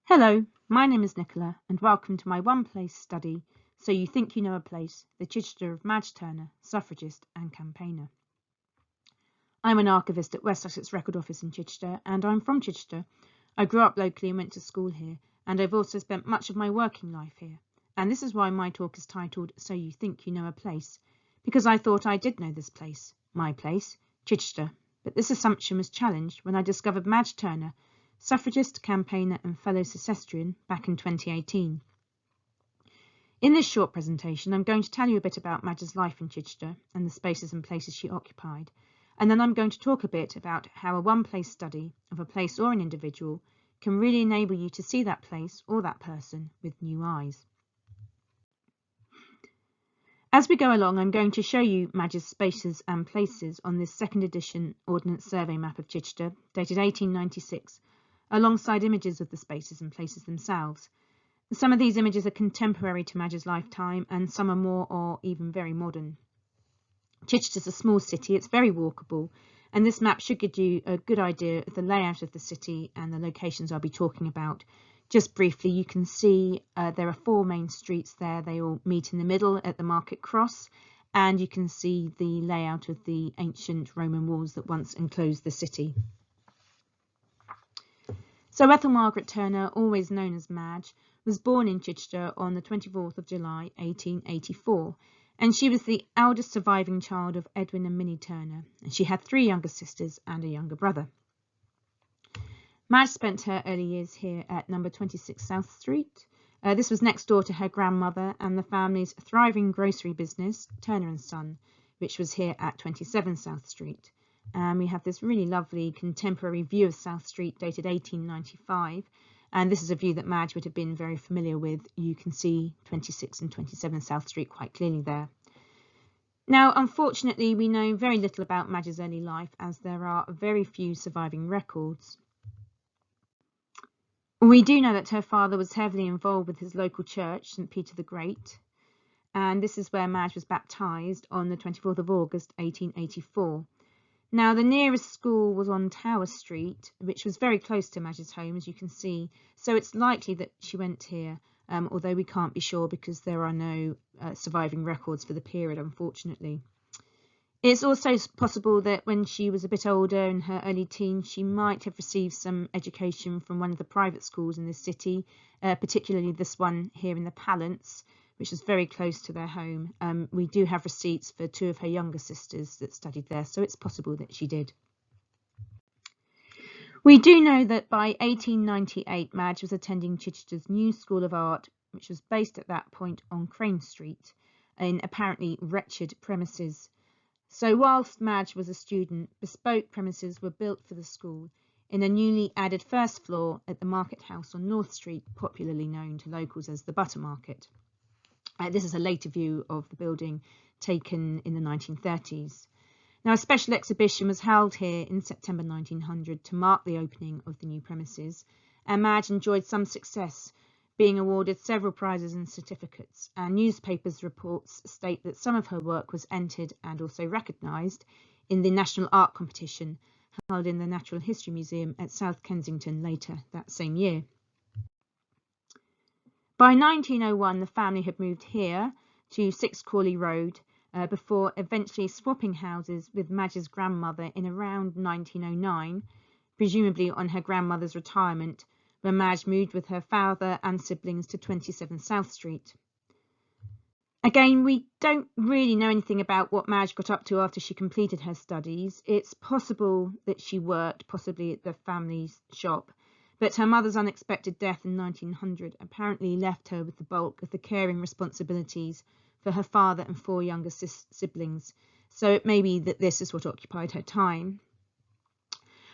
Hello, my name is Nichola and welcome to my one-place study, So You Think You Know a Place, the Chichester of Madge Turner, suffragist and campaigner. I'm an archivist at West Sussex Record Office in Chichester and I'm from Chichester. I grew up locally and went to school here, and I've also spent much of my working life here. And this is why my talk is titled So You Think You Know a Place, because I thought I did know this place, my place, Chichester. But this assumption was challenged when I discovered Madge Turner, suffragist, campaigner and fellow Chichesterian back in 2018. In this short presentation, I'm going to tell you a bit about Madge's life in Chichester and the spaces and places she occupied, and then I'm going to talk a bit about how a one-place study of a place or an individual can really enable you to see that place or that person with new eyes. As we go along, I'm going to show you Madge's spaces and places on this second edition Ordnance Survey map of Chichester, dated 1896, alongside images of the spaces and places themselves. Some of these images are contemporary to Madge's lifetime and some are more or even very modern. Chichester's a small city, it's very walkable, and this map should give you a good idea of the layout of the city and the locations I'll be talking about. Just briefly, you can see there are four main streets there. They all meet in the middle at the Market Cross, and you can see the layout of the ancient Roman walls that once enclosed the city. So Ethel Margaret Turner, always known as Madge, was born in Chichester on the 24th of July 1884, and she was the eldest surviving child of Edwin and Minnie Turner, and she had three younger sisters and a younger brother. Madge spent her early years here at number 26 South Street. This was next door to her grandmother and the family's thriving grocery business, Turner & Son, which was here at 27 South Street. We have this really lovely contemporary view of South Street dated 1895, and this is a view that Madge would have been very familiar with. You can see 26 and 27 South Street quite clearly there. Now, unfortunately, we know very little about Madge's early life as there are very few surviving records. We do know that her father was heavily involved with his local church, St. Peter the Great, and this is where Madge was baptised on the 24th of August 1884. Now, the nearest school was on Tower Street, which was very close to Madge's home, as you can see, so it's likely that she went here, although we can't be sure because there are no surviving records for the period, unfortunately. It's also possible that when she was a bit older, in her early teens, she might have received some education from one of the private schools in the city, particularly this one here in the Pallants, which is very close to their home. We do have receipts for two of her younger sisters that studied there, so it's possible that she did. We do know that by 1898, Madge was attending Chichester's New School of Art, which was based at that point on Crane Street, in apparently wretched premises. So whilst Madge was a student, bespoke premises were built for the school in a newly added first floor at the Market House on North Street, popularly known to locals as the Butter Market. This is a later view of the building taken in the 1930s. Now, a special exhibition was held here in September 1900 to mark the opening of the new premises, and Madge enjoyed some success, being awarded several prizes and certificates, and newspapers' reports state that some of her work was entered and also recognised in the National Art Competition held in the Natural History Museum at South Kensington later that same year. By 1901, the family had moved here to 6 Crawley Road before eventually swapping houses with Madge's grandmother in around 1909, presumably on her grandmother's retirement, when Madge moved with her father and siblings to 27 South Street. Again, we don't really know anything about what Madge got up to after she completed her studies. It's possible that she worked, possibly at the family's shop, but her mother's unexpected death in 1900 apparently left her with the bulk of the caring responsibilities for her father and 4 younger siblings, so it may be that this is what occupied her time.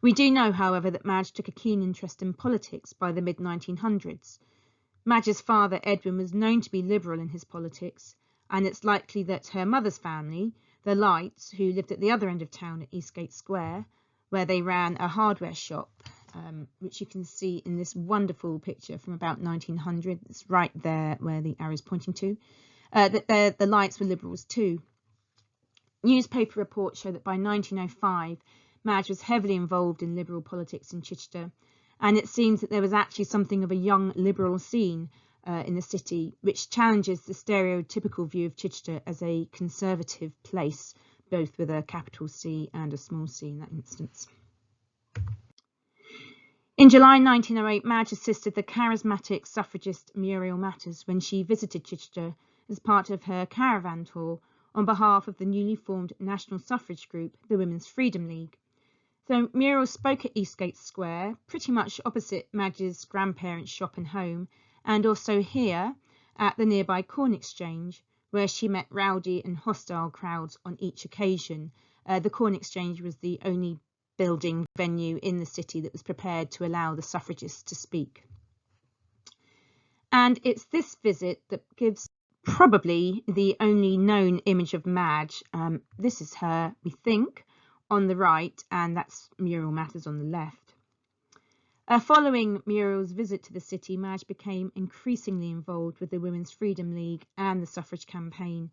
We do know, however, that Madge took a keen interest in politics by the mid-1900s. Madge's father, Edwin, was known to be liberal in his politics, and it's likely that her mother's family, the Lights, who lived at the other end of town at Eastgate Square, where they ran a hardware shop, which you can see in this wonderful picture from about 1900. It's right there where the arrow is pointing to, that the Lights were liberals too. Newspaper reports show that by 1905, Madge was heavily involved in liberal politics in Chichester, and it seems that there was actually something of a young liberal scene in the city, which challenges the stereotypical view of Chichester as a conservative place, both with a capital C and a small c in that instance. In July 1908, Madge assisted the charismatic suffragist Muriel Matters when she visited Chichester as part of her caravan tour on behalf of the newly formed national suffrage group, the Women's Freedom League. So Muriel spoke at Eastgate Square, pretty much opposite Madge's grandparents' shop and home, and also here at the nearby Corn Exchange, where she met rowdy and hostile crowds on each occasion. The Corn Exchange was the only building venue in the city that was prepared to allow the suffragists to speak. And it's this visit that gives probably the only known image of Madge. This is her, we think, on the right, and that's Muriel Matters on the left. Following Muriel's visit to the city, Madge became increasingly involved with the Women's Freedom League and the suffrage campaign,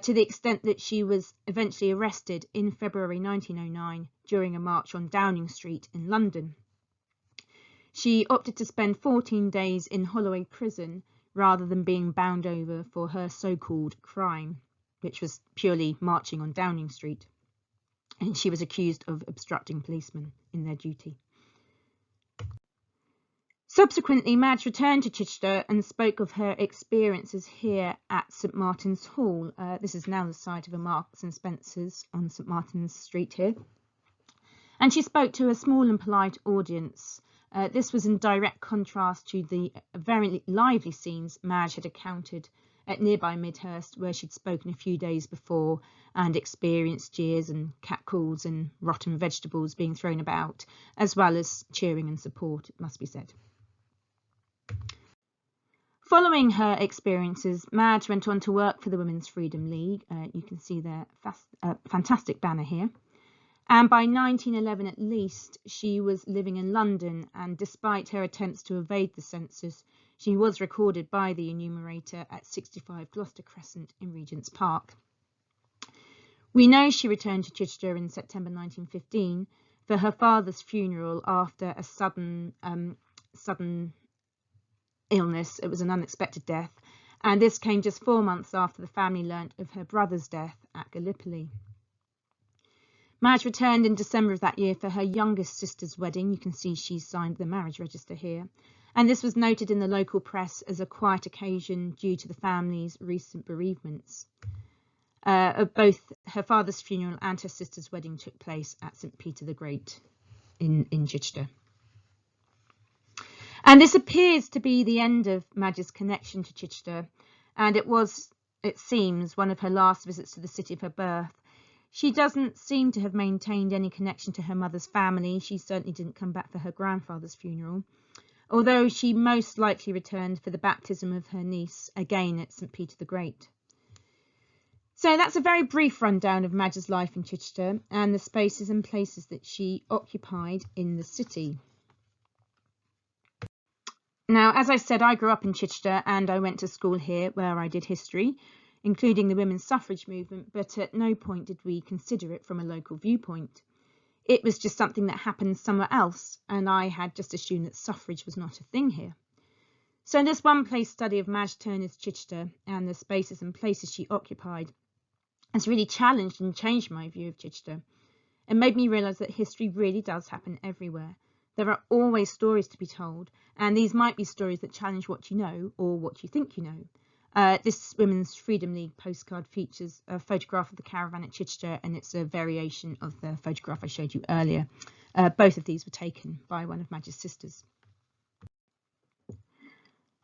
to the extent that she was eventually arrested in February 1909 during a march on Downing Street in London. She opted to spend 14 days in Holloway Prison rather than being bound over for her so-called crime, which was purely marching on Downing Street. And she was accused of obstructing policemen in their duty. Subsequently, Madge returned to Chichester and spoke of her experiences here at St Martin's Hall. This is now the site of a Marks and Spencer's on St Martin's Street here. And she spoke to a small and polite audience. This was in direct contrast to the very lively scenes Madge had encountered at nearby Midhurst, where she'd spoken a few days before and experienced jeers and catcalls and rotten vegetables being thrown about, as well as cheering and support, it must be said. Following her experiences, Madge went on to work for the Women's Freedom League. You can see their fantastic banner here. And by 1911 at least, she was living in London, and despite her attempts to evade the census, she was recorded by the enumerator at 65 Gloucester Crescent in Regent's Park. We know she returned to Chichester in September 1915 for her father's funeral after a sudden illness. It was an unexpected death, and this came just 4 months after the family learnt of her brother's death at Gallipoli. Madge returned in December of that year for her youngest sister's wedding. You can see she signed the marriage register here, and this was noted in the local press as a quiet occasion due to the family's recent bereavements. Both her father's funeral and her sister's wedding took place at St Peter the Great in Chichester. And this appears to be the end of Madge's connection to Chichester, and it was, it seems, one of her last visits to the city of her birth. She doesn't seem to have maintained any connection to her mother's family. She certainly didn't come back for her grandfather's funeral, although she most likely returned for the baptism of her niece, again at St Peter the Great. So that's a very brief rundown of Madge's life in Chichester and the spaces and places that she occupied in the city. Now, as I said, I grew up in Chichester and I went to school here where I did history, including the women's suffrage movement, but at no point did we consider it from a local viewpoint. It was just something that happened somewhere else, and I had just assumed that suffrage was not a thing here. So this one-place study of Madge Turner's Chichester and the spaces and places she occupied has really challenged and changed my view of Chichester. It made me realise that history really does happen everywhere. There are always stories to be told, and these might be stories that challenge what you know or what you think you know. This Women's Freedom League postcard features a photograph of the caravan at Chichester, and it's a variation of the photograph I showed you earlier. Both of these were taken by one of Madge's sisters.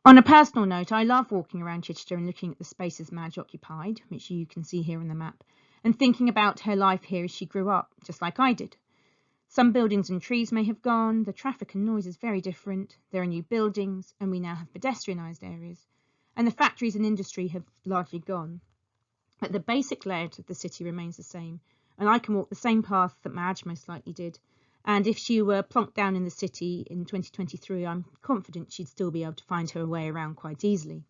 On a personal note, I love walking around Chichester and looking at the spaces Madge occupied, which you can see here on the map, and thinking about her life here as she grew up, just like I did. Some buildings and trees may have gone, the traffic and noise is very different, there are new buildings, and we now have pedestrianised areas, and the factories and industry have largely gone. But the basic layout of the city remains the same, and I can walk the same path that Madge most likely did. And if she were plonked down in the city in 2023, I'm confident she'd still be able to find her way around quite easily.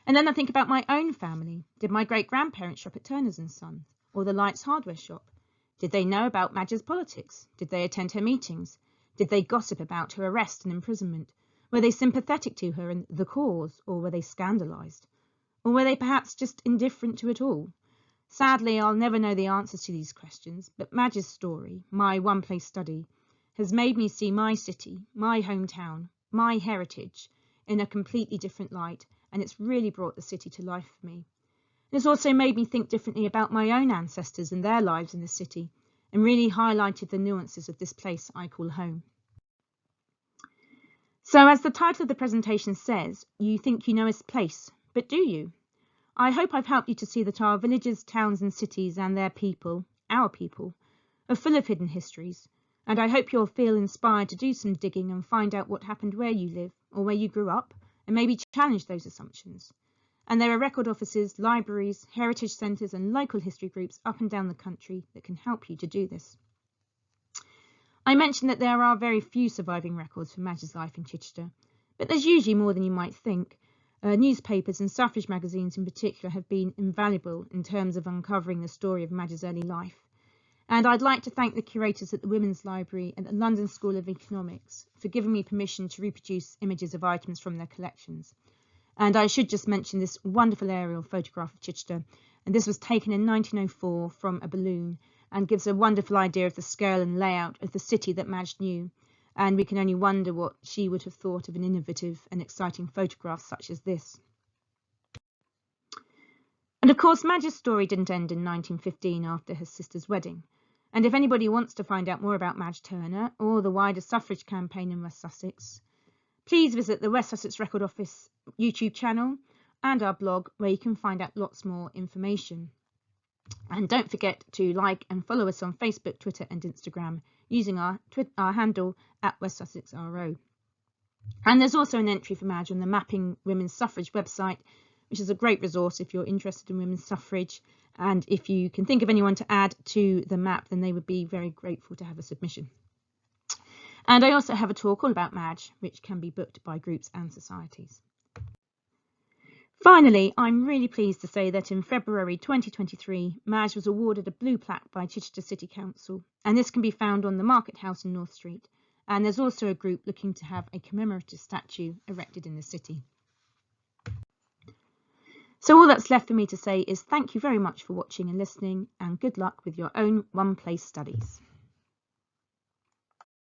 And then I think about my own family. Did my great-grandparents shop at Turner's & Sons, or the Lights hardware shop? Did they know about Madge's politics? Did they attend her meetings? Did they gossip about her arrest and imprisonment? Were they sympathetic to her and the cause, or were they scandalised? Or were they perhaps just indifferent to it all? Sadly, I'll never know the answers to these questions, but Madge's story, my one-place study, has made me see my city, my hometown, my heritage in a completely different light, and it's really brought the city to life for me. It's also made me think differently about my own ancestors and their lives in the city, and really highlighted the nuances of this place I call home. So as the title of the presentation says, you think you know a place, but do you? I hope I've helped you to see that our villages, towns and cities and their people, our people, are full of hidden histories, and I hope you'll feel inspired to do some digging and find out what happened where you live or where you grew up, and maybe challenge those assumptions. And there are record offices, libraries, heritage centres and local history groups up and down the country that can help you to do this. I mentioned that there are very few surviving records for Madge's life in Chichester, but there's usually more than you might think. Newspapers and suffrage magazines in particular have been invaluable in terms of uncovering the story of Madge's early life. And I'd like to thank the curators at the Women's Library and the London School of Economics for giving me permission to reproduce images of items from their collections. And I should just mention this wonderful aerial photograph of Chichester, and this was taken in 1904 from a balloon and gives a wonderful idea of the scale and layout of the city that Madge knew. And we can only wonder what she would have thought of an innovative and exciting photograph such as this. And of course, Madge's story didn't end in 1915 after her sister's wedding. And if anybody wants to find out more about Madge Turner or the wider suffrage campaign in West Sussex, please visit the West Sussex Record Office YouTube channel and our blog, where you can find out lots more information. And don't forget to like and follow us on Facebook, Twitter and Instagram using our handle at West Sussex RO. And there's also an entry for Madge on the Mapping Women's Suffrage website, which is a great resource if you're interested in women's suffrage. And if you can think of anyone to add to the map, then they would be very grateful to have a submission. And I also have a talk all about Madge, which can be booked by groups and societies. Finally, I'm really pleased to say that in February 2023, Madge was awarded a blue plaque by Chichester City Council, and this can be found on the Market House in North Street. And there's also a group looking to have a commemorative statue erected in the city. So all that's left for me to say is thank you very much for watching and listening, and good luck with your own one-place studies.